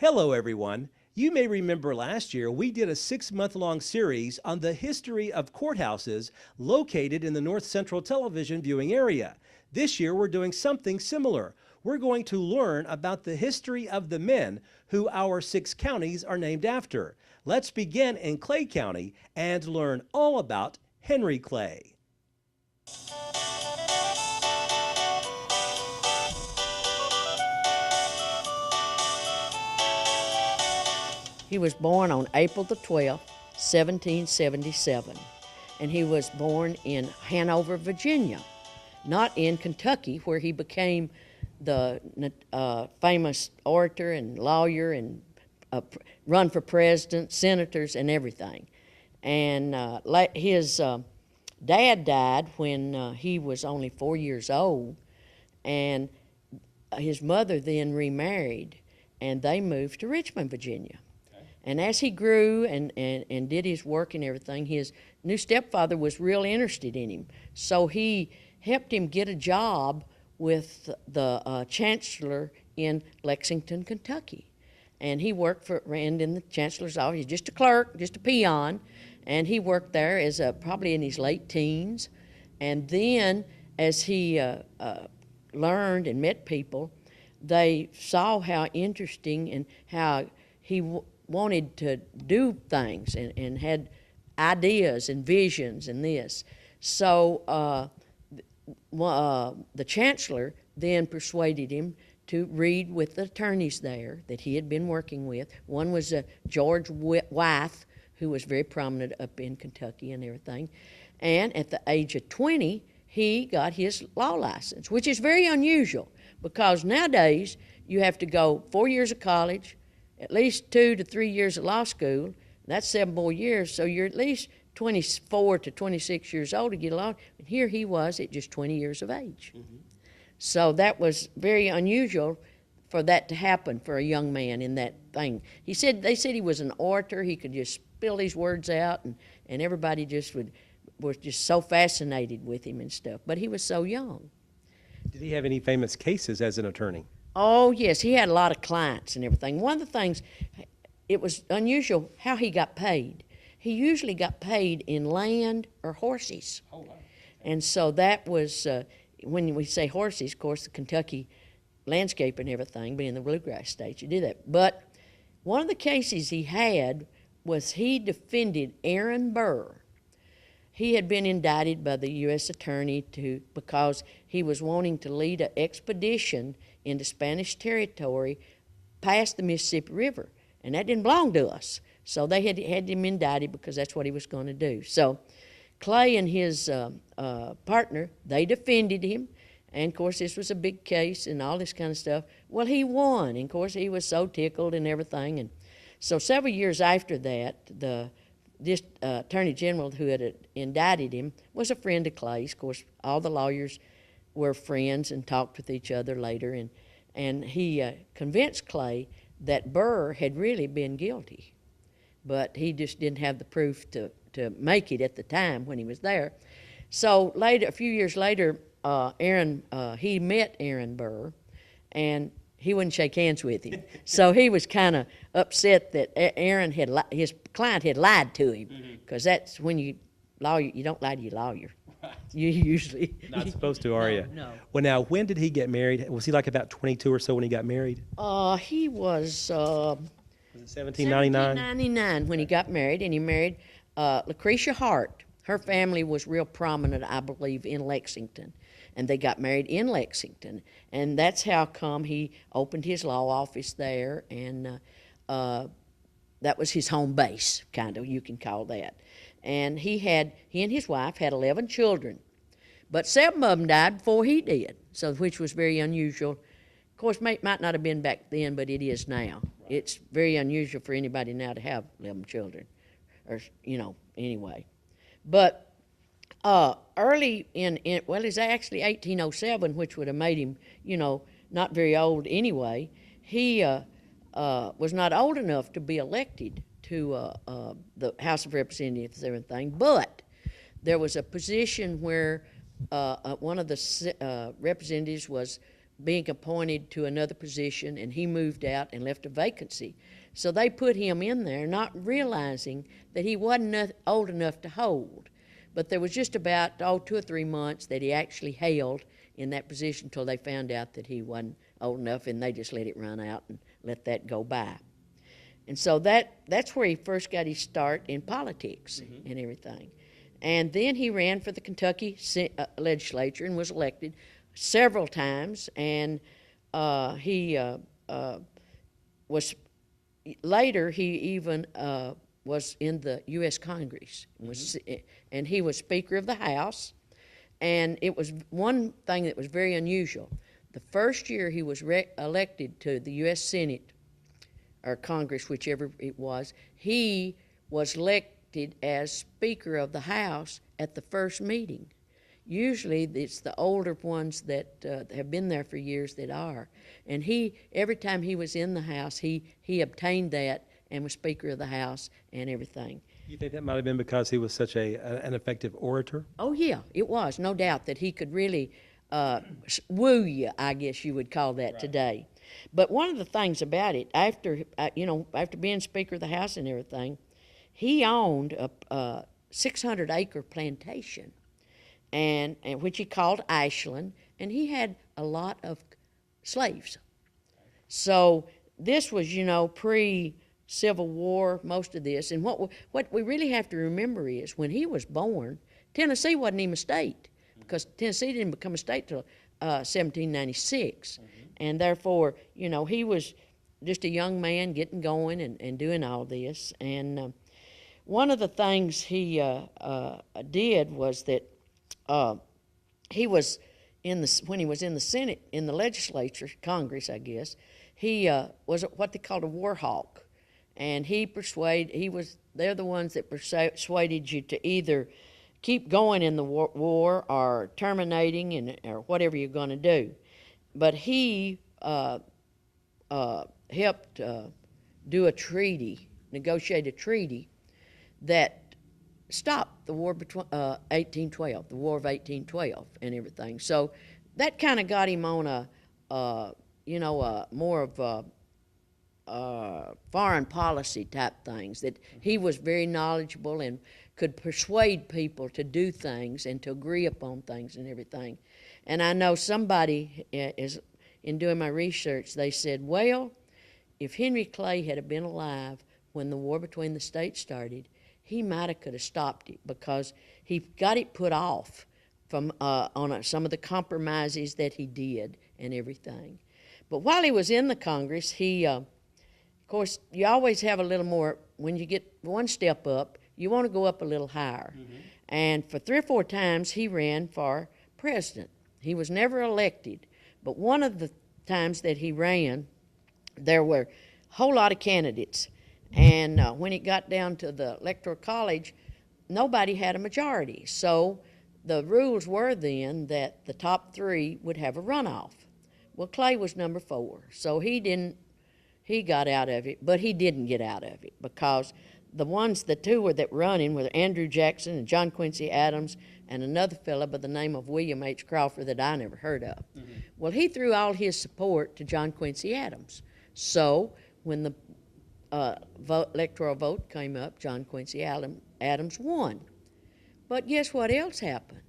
Hello, everyone. You may remember last year we did a 6-month-long series on the history of courthouses located in the North Central television viewing area. This year we're doing something similar. We're going to learn about the history of the men who our 6 counties are named after. Let's begin in Clay County and learn all about Henry Clay. He was born on April the 12th, 1777, and he was born in Hanover, Virginia, not in Kentucky, where he became the famous orator and lawyer and run for president, senators, and everything. And his dad died when he was only 4 years old, and his mother then remarried, and they moved to Richmond, Virginia. And as he grew and did his work and everything, his new stepfather was real interested in him. So he helped him get a job with the chancellor in Lexington, Kentucky. And he worked ran in the chancellor's office, just a clerk, just a peon. And he worked there as probably in his late teens. And then as he learned and met people, they saw how interesting and how he wanted to do things and had ideas and visions and this. So the chancellor then persuaded him to read with the attorneys there that he had been working with. One was George Wythe, who was very prominent up in Kentucky and everything. And at the age of 20, he got his law license, which is very unusual because nowadays you have to go 4 years of college, at least 2 to 3 years of law school. That's 7 more years, so you're at least 24 to 26 years old to get a law. And here he was at just 20 years of age. Mm-hmm. So that was very unusual for that to happen for a young man in that thing. They said he was an orator. He could just spill his words out, and everybody just was just so fascinated with him and stuff. But he was so young. Did he have any famous cases as an attorney? Oh, yes, he had a lot of clients and everything. One of the things, it was unusual how he got paid. He usually got paid in land or horses. Oh, wow. And so that was, when we say horses, of course, the Kentucky landscape and everything, but in the bluegrass states, you do that. But one of the cases he had was he defended Aaron Burr. He had been indicted by the U.S. attorney because he was wanting to lead an expedition into Spanish territory past the Mississippi River, and that didn't belong to us. So they had him indicted because that's what he was going to do. So Clay and his partner, they defended him, and of course this was a big case and all this kind of stuff. Well, he won, and of course he was so tickled and everything. And so several years after that, this attorney general who had indicted him was a friend of Clay's. Of course, all the lawyers were friends and talked with each other later, and he convinced Clay that Burr had really been guilty, but he just didn't have the proof to make it at the time when he was there. So later, a few years later, he met Aaron Burr, and he wouldn't shake hands with him. So he was kind of upset that his client had lied to him, because that's when you don't lie to your lawyer. Right. You usually not supposed to, are you? No. Well, now, when did he get married? Was he like about 22 or so when he got married? He was. Was it 1799? 1799 when he got married, and he married Lucretia Hart. Her family was real prominent, I believe, in Lexington, and they got married in Lexington, and that's how come he opened his law office there, and that was his home base, kind of, you can call that. And he and his wife had 11 children, but 7 of them died before he did, so which was very unusual. Of course, might not have been back then, but it is now. Right. It's very unusual for anybody now to have 11 children, or anyway. But early it's actually 1807, which would have made him, not very old anyway. He was not old enough to be elected to the House of Representatives and everything, but there was a position where one of the representatives was being appointed to another position, and he moved out and left a vacancy. So they put him in there, not realizing that he wasn't old enough to hold. But there was just about 2 or 3 months that he actually held in that position until they found out that he wasn't old enough, and they just let it run out and let that go by. And so that's where he first got his start in politics and everything. And then he ran for the Kentucky legislature and was elected several times, and he was later he even was in the U.S. Congress, and he was Speaker of the House. And it was one thing that was very unusual. The first year he was elected to the U.S. Senate or Congress, whichever it was, he was elected as Speaker of the House at the first meeting. Usually it's the older ones that have been there for years that are. And every time he was in the House, he obtained that and was Speaker of the House and everything. You think that might have been because he was such an effective orator? Oh, yeah, it was, no doubt, that he could really woo you, I guess you would call that today. But one of the things about it, after being Speaker of the House and everything, he owned a 600-acre plantation, and which he called Ashland, and he had a lot of slaves. So this was, pre-Civil War, most of this. And what we really have to remember is when he was born, Tennessee wasn't even a state, because Tennessee didn't become a state till 1796. And therefore, he was just a young man getting going and doing all this. And one of the things he did was that he was when he was in the Senate, in the legislature, Congress, I guess, he was what they called a war hawk. And they're the ones that persuaded you to either keep going in the war or terminating or whatever you're going to do. But he helped negotiate a treaty that stopped the war between 1812, the War of 1812 and everything. So that kind of got him on a more of foreign policy type things, that he was very knowledgeable and could persuade people to do things and to agree upon things and everything. And I know somebody in doing my research, they said, well, if Henry Clay had been alive when the war between the states started, he might have could have stopped it, because he got it put off from some of the compromises that he did and everything. But while he was in the Congress, he, of course, you always have a little more, when you get one step up, you want to go up a little higher. And for 3 or 4 times, he ran for president. He was never elected, but one of the times that he ran, there were a whole lot of candidates. And when it got down to the Electoral College, nobody had a majority. So the rules were then that the top 3 would have a runoff. Well, Clay was number 4, so he got out of it, but he didn't get out of it, because the 2 that were running were Andrew Jackson and John Quincy Adams and another fellow by the name of William H. Crawford that I never heard of. Well, he threw all his support to John Quincy Adams. So when the electoral vote came up, John Quincy Adams won. But guess what else happened?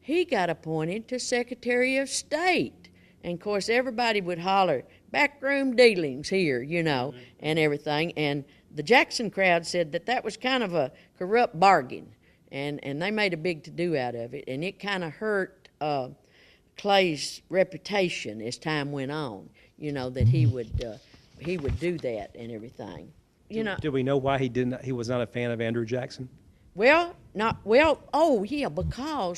He got appointed to Secretary of State. And, of course, everybody would holler, backroom dealings here, and everything. And the Jackson crowd said that was kind of a corrupt bargain. And they made a big to-do out of it. And it kind of hurt Clay's reputation as time went on, that he would do that and everything. Do we know why he was not a fan of Andrew Jackson? Because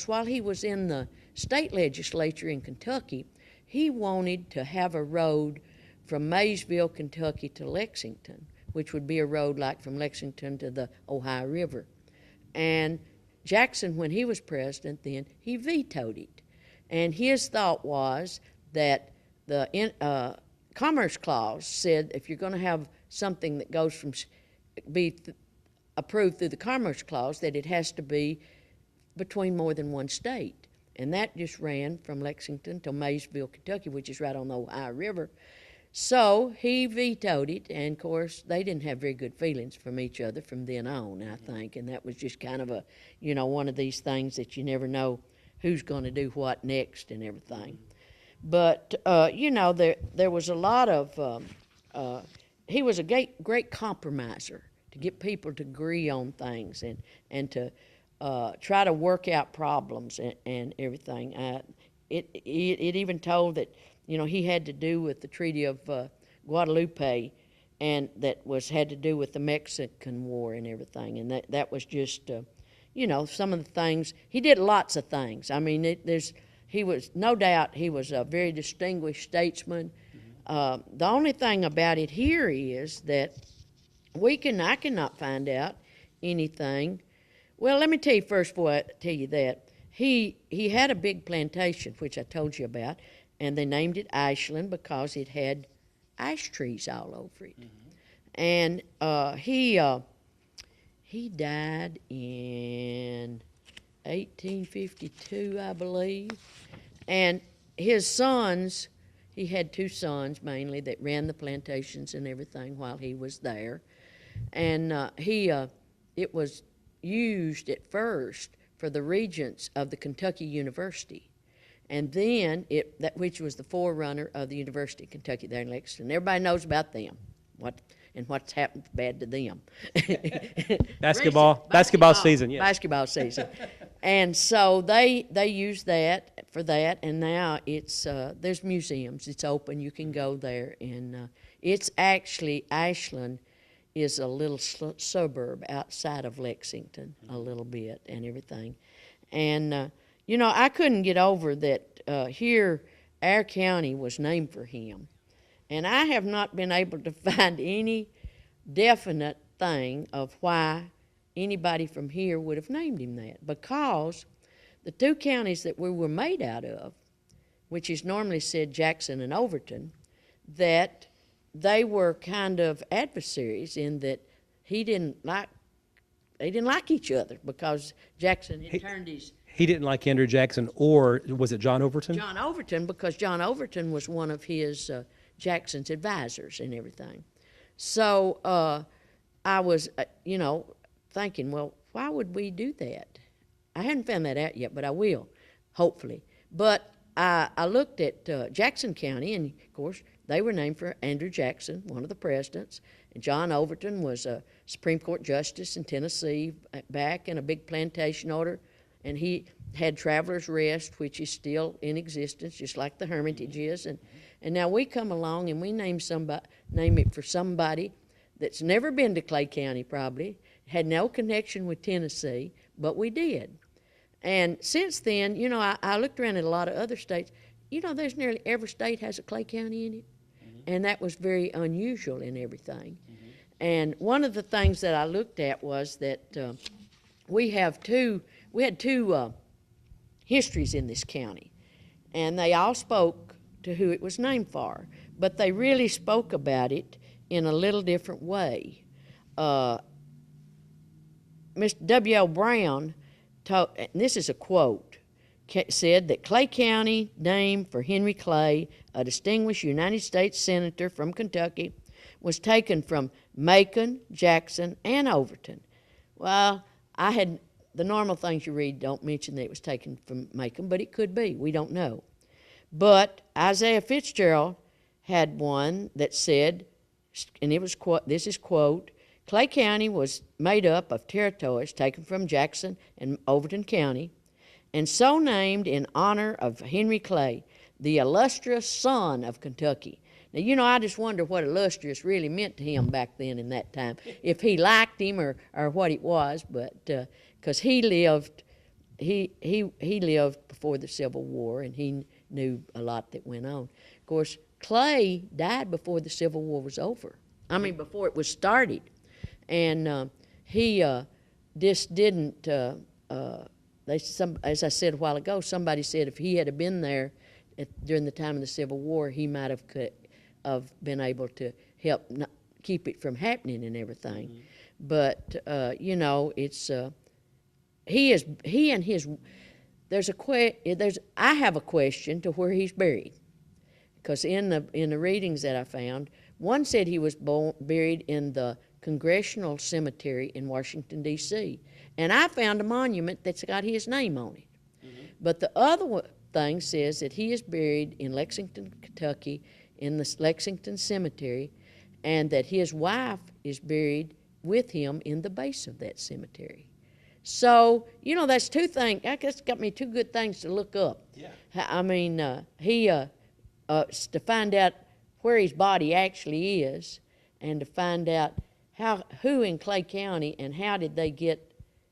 while he was in the state legislature in Kentucky, he wanted to have a road from Maysville, Kentucky to Lexington, which would be a road like from Lexington to the Ohio River. And Jackson, when he was president then, he vetoed it. And his thought was that the Commerce Clause said if you're going to have something that goes from approved through the Commerce Clause, that it has to be between more than one state. and that just ran from Lexington to Maysville, Kentucky, which is right on the Ohio River. So he vetoed it, and of course they didn't have very good feelings from each other from then on, I think, and that was just kind of a, one of these things that you never know who's going to do what next and everything. But there was a lot of. He was a great compromiser to get people to agree on things and to try to work out problems and everything. It even told that he had to do with the Treaty of Guadalupe, and that had to do with the Mexican War and everything, and that was just some of the things he did. Lots of things. I mean, he was no doubt he was a very distinguished statesman. The only thing about it here is that I cannot find out anything. Well, let me tell you first before I tell you that. He had a big plantation, which I told you about, and they named it Ashland because it had ash trees all over it. And he died in 1852, I believe. And his sons, he had two sons mainly that ran the plantations and everything while he was there. And it was used at first for the regents of the Kentucky University. And then which was the forerunner of the University of Kentucky there in Lexington. Everybody knows about them, what's happened bad to them. Basketball season, yes. Basketball season. And so they used that for that, and now it's there's museums. It's open. You can go there, and it's actually Ashland is a little suburb outside of Lexington, a little bit, and everything. And I couldn't get over that here our county was named for him. And I have not been able to find any definite thing of why anybody from here would have named him that, because the two counties that we were made out of, which is normally said Jackson and Overton, that they were kind of adversaries in that they didn't like each other because Jackson had turned his... He didn't like Andrew Jackson, or was it John Overton? John Overton, because John Overton was one of his Jackson's advisors and everything. So I was, thinking, well, why would we do that? I hadn't found that out yet, but I will, hopefully. But I looked at Jackson County, and of course, they were named for Andrew Jackson, one of the presidents. And John Overton was a Supreme Court justice in Tennessee back in a big plantation order. And he had Travelers Rest, which is still in existence, just like the Hermitage is. And now we come along and we name it for somebody that's never been to Clay County probably, had no connection with Tennessee, but we did. And since then, I looked around at a lot of other states. There's nearly every state has a Clay County in it. And that was very unusual in everything. And one of the things that I looked at was that we had two histories in this county, and they all spoke to who it was named for, but they really spoke about it in a little different way. Mr. W.L. Brown, and this is a quote, said that Clay County, named for Henry Clay, a distinguished United States Senator from Kentucky, was taken from Macon, Jackson, and Overton. Well, the normal things you read don't mention that it was taken from Macon, but it could be. We don't know. But Isaiah Fitzgerald had one that said, and this is quote, Clay County was made up of territories taken from Jackson and Overton County, and so named in honor of Henry Clay, the illustrious son of Kentucky. Now, I just wonder what illustrious really meant to him back then in that time, if he liked him or what it was, but because he lived before the Civil War, and he knew a lot that went on. Of course, Clay died before the Civil War was over. I mean, before it was started. And he just didn't, as I said a while ago, somebody said if he had been there during the time of the Civil War, he might have been able to help keep it from happening and everything. But, it's, he and his, I have a question to where he's buried, because in the readings that I found, one said he was buried in the Congressional Cemetery in Washington, D.C., and I found a monument that's got his name on it. But the other thing says that he is buried in Lexington, Kentucky, in the Lexington Cemetery, and that his wife is buried with him in the base of that cemetery. So, you know, that's two things. I guess got me two good things to look up. Yeah. I mean, to find out where his body actually is, and to find out who in Clay County and how did they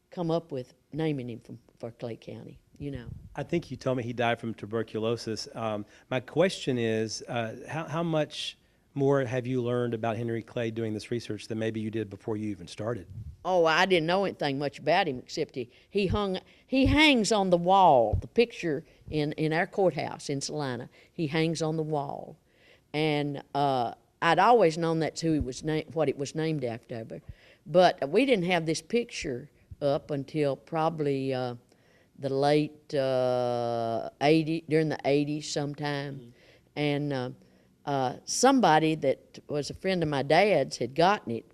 come up with naming him for Clay County, you know. I think you told me he died from tuberculosis. My question is, how much more have you learned about Henry Clay doing this research than maybe you did before you even started? Oh, I didn't know anything much about him except he hangs on the wall. The picture in our courthouse in Salina, he hangs on the wall, and I'd always known that's who he was what it was named after, but we didn't have this picture up until probably the late '80s, during the '80s sometime, and somebody that was a friend of my dad's had gotten it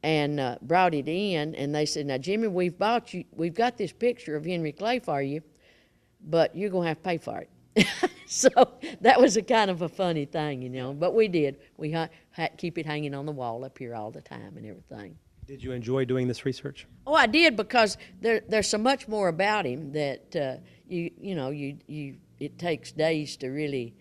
and brought it in, and they said, "Now, Jimmy, we've got this picture of Henry Clay for you, but you're gonna have to pay for it." So that was a kind of a funny thing, you know. But we did. We had keep it hanging on the wall up here all the time and everything. Did you enjoy doing this research? Oh, I did, because there's so much more about him that it takes days to really.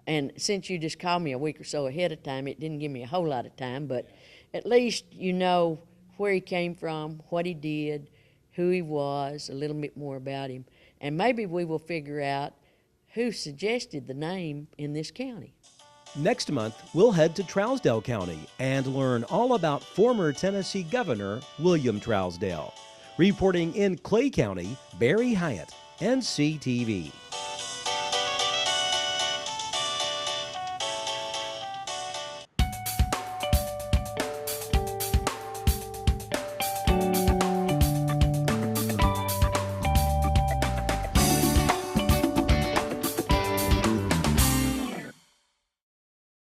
And since you just called me a week or so ahead of time, it didn't give me a whole lot of time. But at least you know where he came from, what he did, who he was, a little bit more about him, and maybe we will figure out who suggested the name in this county. Next month, we'll head to Trousdale County and learn all about former Tennessee Governor William Trousdale. Reporting in Clay County, Barry Hyatt, NCTV.